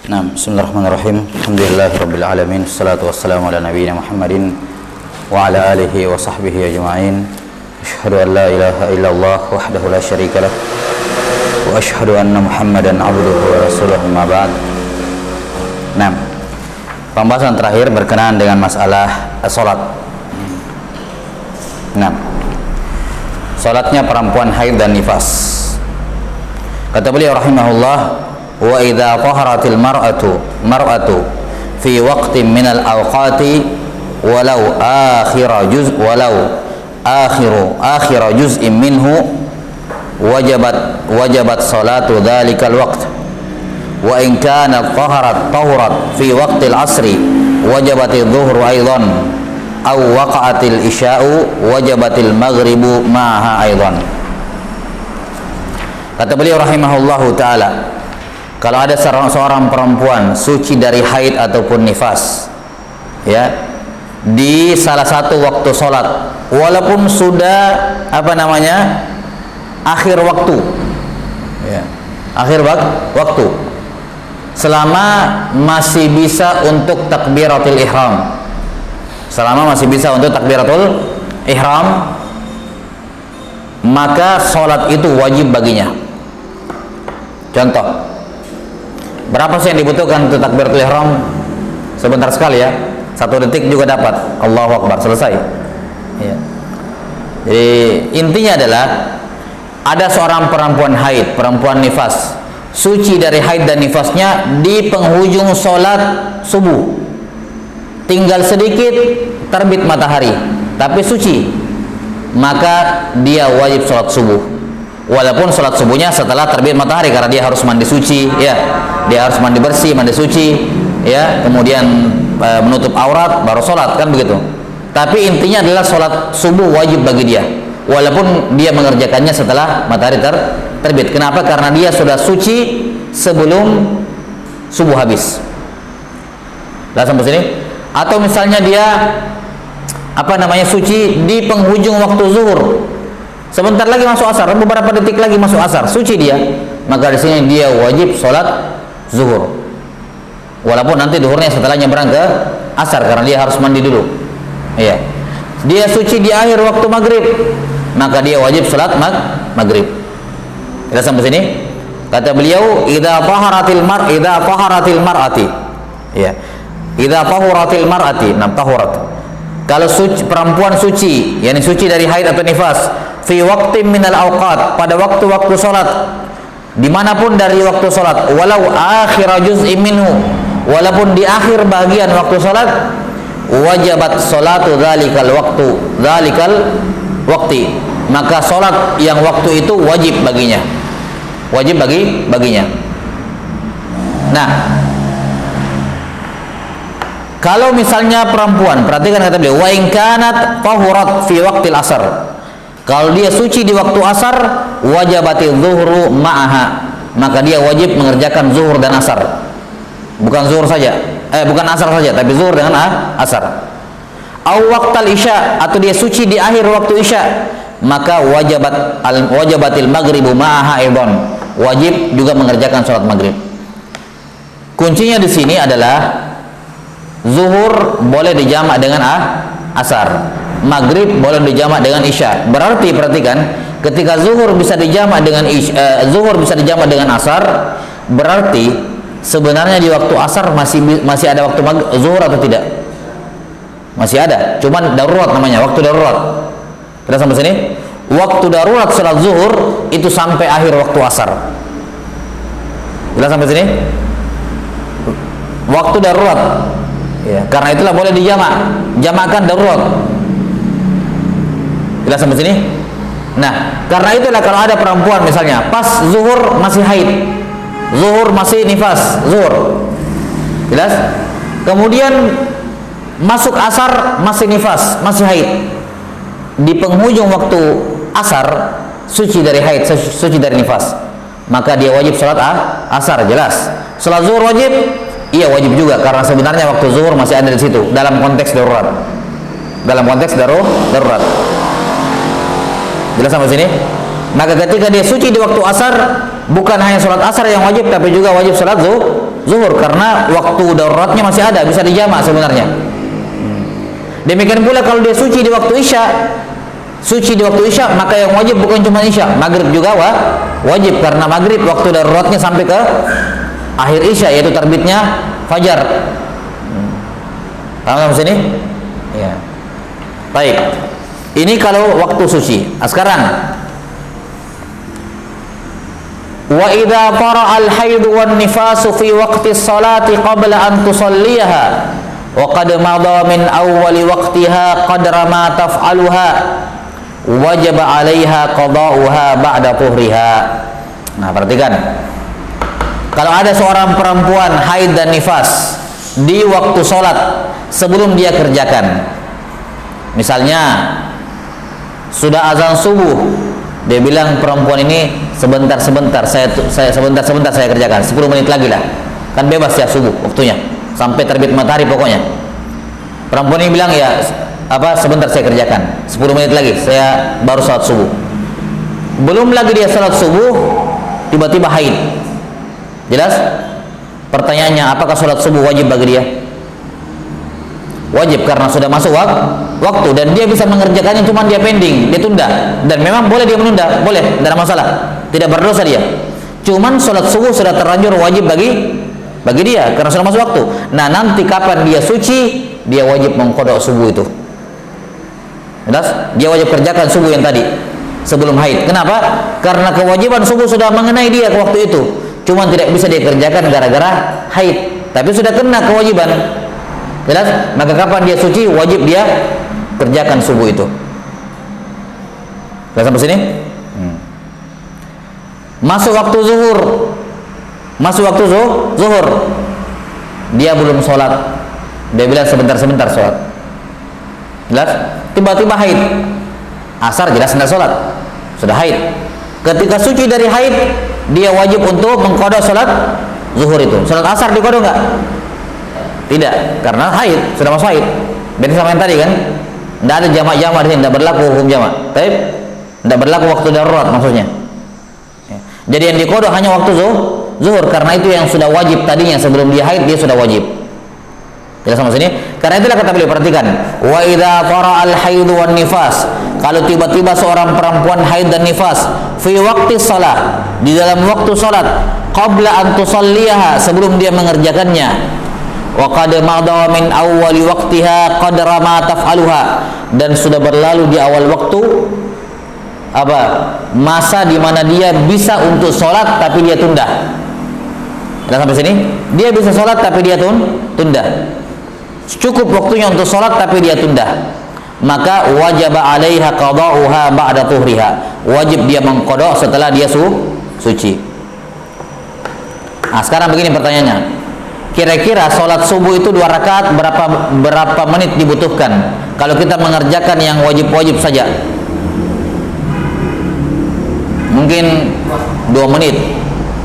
Nah, bismillahirrahmanirrahim. Alhamdulillahirabbil alamin. Wassalatu wassalamu ala nabiyyina Muhammadin wa ala alihi wa sahbihi ajma'in. Asyhadu an la ilaha illallah wahdahu la syarika lah wa asyhadu anna Muhammadan abduhu wa rasuluhu ma ba'd. Nah, pembahasan terakhir berkenaan dengan masalah salat. Nah, salatnya perempuan haid dan nifas. Kata beliau rahimahullah, wa idza taharatil mar'atu fi waqtin min al-awqati walau akhir juz'in minhu wajabat salatu dhalikal waqt, wa in kanat tahurat fi waqtil asri wajabatil dhuhru aidan aw waqa'atil isya'u wajabatil maghribu ma'aha aidan. Kata beliau rahimahullahu ta'ala, kalau ada seorang perempuan suci dari haid ataupun nifas, ya, di salah satu waktu sholat, walaupun sudah akhir waktu, ya, akhir waktu, selama masih bisa untuk takbiratul ihram, maka sholat itu wajib baginya. Contoh, berapa sih yang dibutuhkan untuk takbiratul ihram? Sebentar sekali ya, 1 detik juga dapat. Allahu Akbar, selesai ya. Jadi intinya adalah ada seorang perempuan haid, perempuan nifas, suci dari haid dan nifasnya di penghujung sholat subuh, tinggal sedikit terbit matahari tapi suci, maka dia wajib sholat subuh. Walaupun sholat subuhnya setelah terbit matahari, karena dia harus mandi suci, ya, dia harus mandi bersih, mandi suci, ya, kemudian menutup aurat baru sholat, kan begitu. Tapi intinya adalah sholat subuh wajib bagi dia, walaupun dia mengerjakannya setelah matahari terbit. Kenapa? Karena dia sudah suci sebelum subuh habis. Lah sampai sini. Atau misalnya dia suci di penghujung waktu zuhur, sebentar lagi masuk asar, beberapa detik lagi masuk asar, suci dia, maka di sini dia wajib sholat zuhur, walaupun nanti zuhurnya setelah nyebrang ke asar, karena dia harus mandi dulu. Iya. Dia suci di akhir waktu maghrib, maka dia wajib sholat maghrib. Kita sampai sini. Kata beliau, idza taharatil mar'ati, ya, idza tahuratil mar'ati, tahurat. Kalau perempuan suci, yakni suci dari haid atau nifas, fi waqtin minal awqat, pada waktu-waktu salat, dimanapun dari waktu salat, walau akhir juz'in minhu, walaupun di akhir bagian waktu salat, wajabat salatu dzalikal waqti, maka salat yang waktu itu wajib baginya, baginya. Nah, kalau misalnya perempuan, perhatikan kata beliau, wa in kanat tahurat fi waqtil asar, kalau dia suci di waktu asar, wajabatil zuhru ma'aha, maka dia wajib mengerjakan zuhur dan asar. Bukan zuhur saja, bukan asar saja, tapi zuhur dengan asar. Au waqtal isya, atau dia suci di akhir waktu isya, maka wajabatil maghribu ma'aha aidan, wajib juga mengerjakan sholat maghrib. Kuncinya di sini adalah zuhur boleh dijamak dengan asar, maghrib boleh dijamak dengan isya. Berarti perhatikan, ketika zuhur bisa dijamak dengan asar, berarti sebenarnya di waktu asar masih ada waktu zuhur atau tidak? Masih ada, cuman darurat namanya, waktu darurat. Kita sampai sini. Waktu darurat salat zuhur itu sampai akhir waktu asar. Kita sampai sini. Waktu darurat, ya, karena itulah boleh jamakkan darurat. Kita sampai sini. Nah, karena itulah kalau ada perempuan misalnya pas zuhur masih haid, zuhur masih nifas, zuhur, jelas. Kemudian masuk asar masih nifas, masih haid. Di penghujung waktu asar suci dari haid, suci dari nifas, maka dia wajib sholat asar, jelas. Sholat zuhur wajib. Iya, wajib juga, karena sebenarnya waktu zuhur masih ada di situ dalam konteks darurat. Darurat. Jelas sampai sini? Maka ketika dia suci di waktu asar, bukan hanya sholat asar yang wajib, tapi juga wajib sholat zuhur, karena waktu daruratnya masih ada, bisa dijamak sebenarnya. Demikian pula kalau dia suci di waktu isya, maka yang wajib bukan cuma isya, maghrib juga wajib, karena maghrib waktu daruratnya sampai ke akhir isya, yaitu terbitnya fajar. Paham sampai sini? Ya. Baik. Ini kalau waktu suci. Sekarang, wa idza tara al-haid wan nifasu fi waqti sholati qabla an tusalliha wa qad madha min awwali waqtiha qadra ma taf'aluha wajib 'alaiha qada'uha ba'da tuhriha. Nah, perhatikan. Kalau ada seorang perempuan haid dan nifas di waktu sholat sebelum dia kerjakan, misalnya sudah azan subuh, dia bilang perempuan ini sebentar saya kerjakan, 10 menit lagi lah, kan bebas ya subuh waktunya sampai terbit matahari pokoknya. Perempuan ini bilang ya sebentar saya kerjakan, 10 menit lagi saya baru sholat subuh. Belum lagi dia sholat subuh tiba-tiba haid. Jelas? Pertanyaannya, apakah sholat subuh wajib bagi dia? Wajib, karena sudah masuk waktu, dan dia bisa mengerjakannya, cuma dia pending, dia tunda. Dan memang boleh dia menunda, boleh, tidak ada masalah, tidak berdosa dia. Cuman sholat subuh sudah terlanjur wajib bagi dia, karena sudah masuk waktu. Nah, nanti kapan dia suci, dia wajib mengqadha subuh itu. Jelas? Dia wajib kerjakan subuh yang tadi sebelum haid. Kenapa? Karena kewajiban subuh sudah mengenai dia ke waktu itu, cuman tidak bisa dia kerjakan gara-gara haid, tapi sudah kena kewajiban. Jelas? Maka kapan dia suci, wajib dia kerjakan subuh itu. Sudah sampai sini? Masuk waktu zuhur, dia belum sholat, dia bilang sebentar sholat. Jelas? Tiba-tiba haid. Asar jelas tidak sholat, sudah haid. Ketika suci dari haid, dia wajib untuk mengqadha sholat zuhur itu. Sholat asar diqadha enggak? Tidak, karena haid, sudah masuk haid. Beda sama yang tadi kan? Tidak ada jamak-jamak di sini, tidak berlaku hukum jamak. Tapi tidak berlaku waktu darurat maksudnya. Jadi yang diqadha hanya waktu zuhur, karena itu yang sudah wajib tadinya, sebelum dia haid dia sudah wajib. Jelas sama sini? Karena itulah kata beliau, perhatikan. Wa idza tara al-haid wan nifas. Kalau tiba-tiba seorang perempuan haid dan nifas fi waqti shalah, di dalam waktu salat, qabla an tusalliha, sebelum dia mengerjakannya, wa qad madha min awwali waqtiha qadra ma taf'aluha, dan sudah berlalu di awal waktu masa di mana dia bisa untuk sholat tapi dia tunda. Sudah sampai sini? Dia bisa sholat tapi dia tunda. Cukup waktunya untuk sholat tapi dia tunda. Maka wajib 'alaiha qada'uha ba'da tuhriha. Wajib dia mengqadha setelah dia suci. Nah, sekarang begini pertanyaannya. Kira-kira sholat subuh itu 2 rakaat berapa menit dibutuhkan kalau kita mengerjakan yang wajib-wajib saja? Mungkin 2 menit.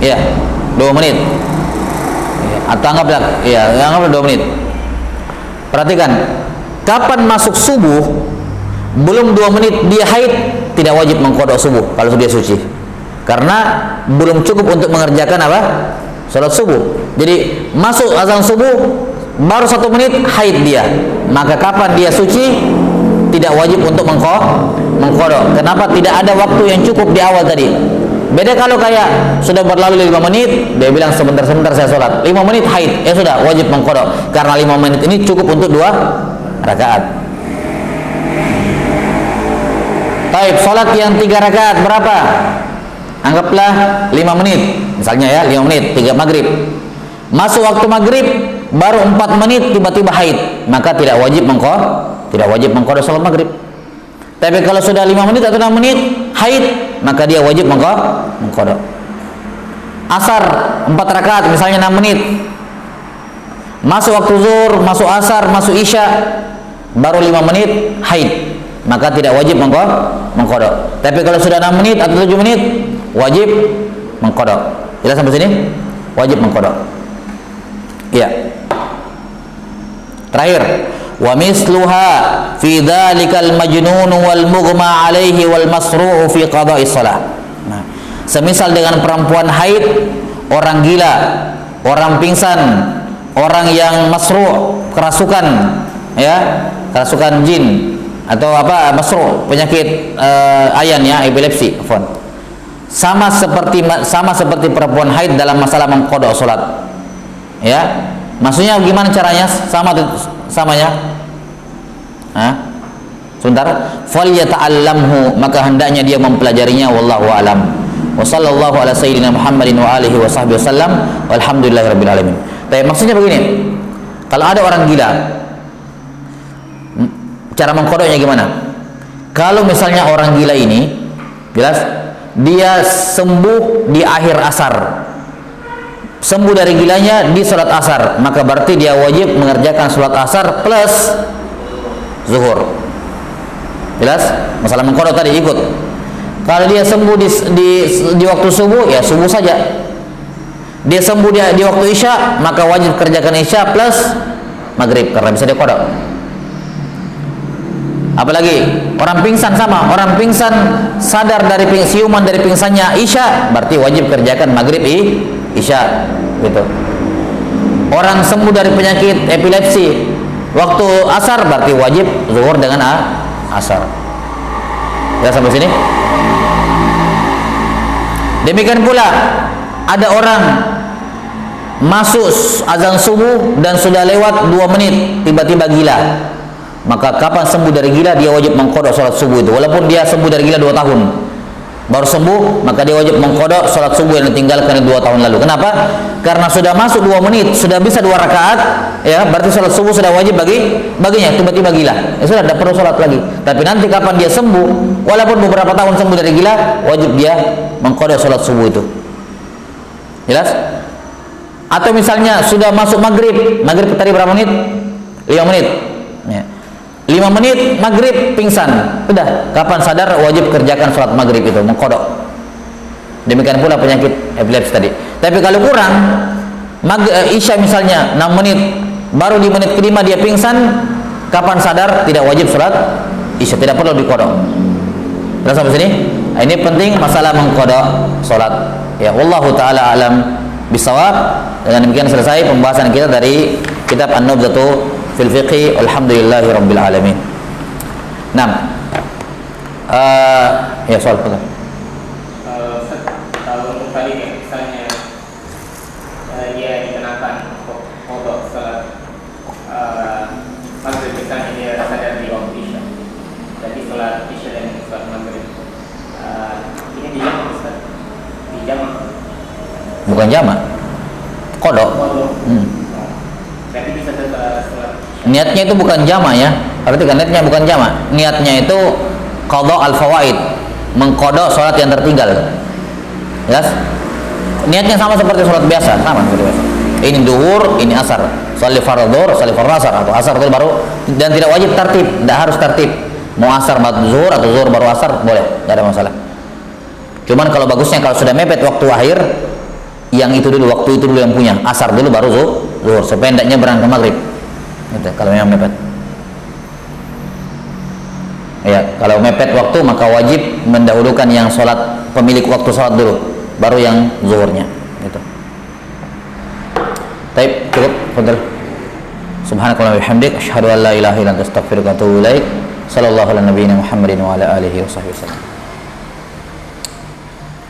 Ya, 2 menit. Atau anggaplah 2 menit. Perhatikan, kapan masuk subuh, belum 2 menit dia haid, tidak wajib mengqadha subuh kalau dia suci. Karena belum cukup untuk mengerjakan sholat subuh. Jadi masuk azan subuh baru 1 menit haid dia, maka kapan dia suci tidak wajib untuk mengqadha. Kenapa? Tidak ada waktu yang cukup di awal tadi. Beda kalau kayak sudah berlalu 5 menit, dia bilang sebentar saya sholat, 5 menit haid, ya sudah wajib mengqadha, karena 5 menit ini cukup untuk 2 rakaat. Baik, sholat yang 3 rakaat berapa? Anggaplah 5 menit, misalnya ya, 5 menit, 3 maghrib. Masuk waktu maghrib, baru 4 menit tiba-tiba haid, maka tidak wajib mengqadha sholat maghrib. Tapi kalau sudah 5 menit atau 6 menit haid, maka dia wajib mengqadha. Asar 4 rakaat, misalnya 6 menit. Masuk waktu zuhur, masuk asar, masuk isya, baru 5 menit haid, maka tidak wajib mengqadha. Tapi kalau sudah 6 menit atau 7 menit wajib mengqadha. Jelas sampai sini? Wajib mengqadha. Iya. Terakhir, wa misluha fi dzalikal majnun wal mughma alaihi wal masru'u fi qada'is shalah. Semisal dengan perempuan haid, orang gila, orang pingsan, orang yang masru', kerasukan, ya, kerasukan jin atau apa, masru', penyakit ayan ya, epilepsi, sama seperti perempuan haid dalam masalah mengqada salat. Ya. Maksudnya gimana caranya? Samanya? Sebentar. Falyata'allamhu, maka hendaknya dia mempelajarinya, wallahu alam. Wa sallallahu ala sayyidina Muhammadin wa alihi wa sahbihi wasallam walhamdulillahirabbil alamin. Tapi maksudnya begini. Kalau ada orang gila, cara mengqadanya gimana? Kalau misalnya orang gila ini, jelas dia sembuh di akhir asar, sembuh dari gilanya di sholat asar, maka berarti dia wajib mengerjakan sholat asar plus zuhur. Jelas? Masalah mengqada tadi ikut. Kalau dia sembuh di waktu subuh, ya subuh saja. Dia sembuh di waktu isya, maka wajib kerjakan isya plus maghrib karena bisa dia qada. Apalagi orang pingsan, sama orang pingsan sadar dari siuman dari pingsannya isya, berarti wajib kerjakan maghrib isya gitu. Orang sembuh dari penyakit epilepsi waktu asar, berarti wajib zuhur dengan asar. Ya, sampai sini. Demikian pula ada orang masuk azan subuh dan sudah lewat 2 menit tiba-tiba gila, maka kapan sembuh dari gila dia wajib mengqada salat subuh itu, walaupun dia sembuh dari gila 2 tahun baru sembuh, maka dia wajib mengqada salat subuh yang ditinggalkan 2 tahun lalu. Kenapa? Karena sudah masuk 2 menit, sudah bisa 2 rakaat, ya, berarti salat subuh sudah wajib baginya. Tiba-tiba gila, ya sudah, tidak perlu salat lagi. Tapi nanti kapan dia sembuh, walaupun beberapa tahun sembuh dari gila, wajib dia mengqada salat subuh itu. Jelas? Atau misalnya sudah masuk maghrib tadi berapa menit? 5 menit. Ya. 5 menit maghrib pingsan, sudah, kapan sadar wajib kerjakan sholat maghrib itu, mengqada. Demikian pula penyakit epilepsi tadi. Tapi kalau kurang, isya misalnya 6 menit, baru di menit kelima dia pingsan, kapan sadar tidak wajib sholat isya, tidak perlu diqada. Terus sampai sini? Ini penting masalah mengqada sholat. Ya, wallahu taala alam bisawab. Dengan demikian selesai pembahasan kita dari kitab An-Nubdhatu fil Fiqhi, alhamdulillahi rabbil alamin. Nah, ya soal apa? Kalau tadi misalnya dia dikenakan qada salat maghrib, misalnya dia sadar di waktu isya, jadi salat isya dan salat maghrib, ini dijamak, Ustaz? Dijamak? Bukan jamak, qada. Berarti bisa salat. Niatnya itu bukan jama ya. Perhatikan, niatnya bukan jama. Niatnya itu qada al-fawaid, mengqada salat yang tertinggal. Jelas? Niatnya sama seperti salat biasa, sama seperti biasa. Ini duhur, ini asar. Shalli fardhu, shalli asar, atau asar itu baru, dan tidak wajib tertib, tidak harus tertib. Mau asar baru zuhur atau zuhur baru asar boleh, tidak ada masalah. Cuman kalau bagusnya kalau sudah mepet waktu akhir, yang itu dulu, waktu itu dulu yang punya, asar dulu baru zuhur, supaya hendaknya berangkat maghrib. Gitu, kalau yang mepet. Ya, kalau mepet waktu maka wajib mendahulukan yang sholat, pemilik waktu sholat dulu, baru yang zuhurnya. Gitu. Baik, cukup. Fadhil. Subhanakallah wa bihamdik, asyhadu an la ilaha illa anta, astaghfiruka wa atubu ilaik. Sallallahu ala nabiyyina Muhammadin wa ala alihi wa sahbihi wasallam.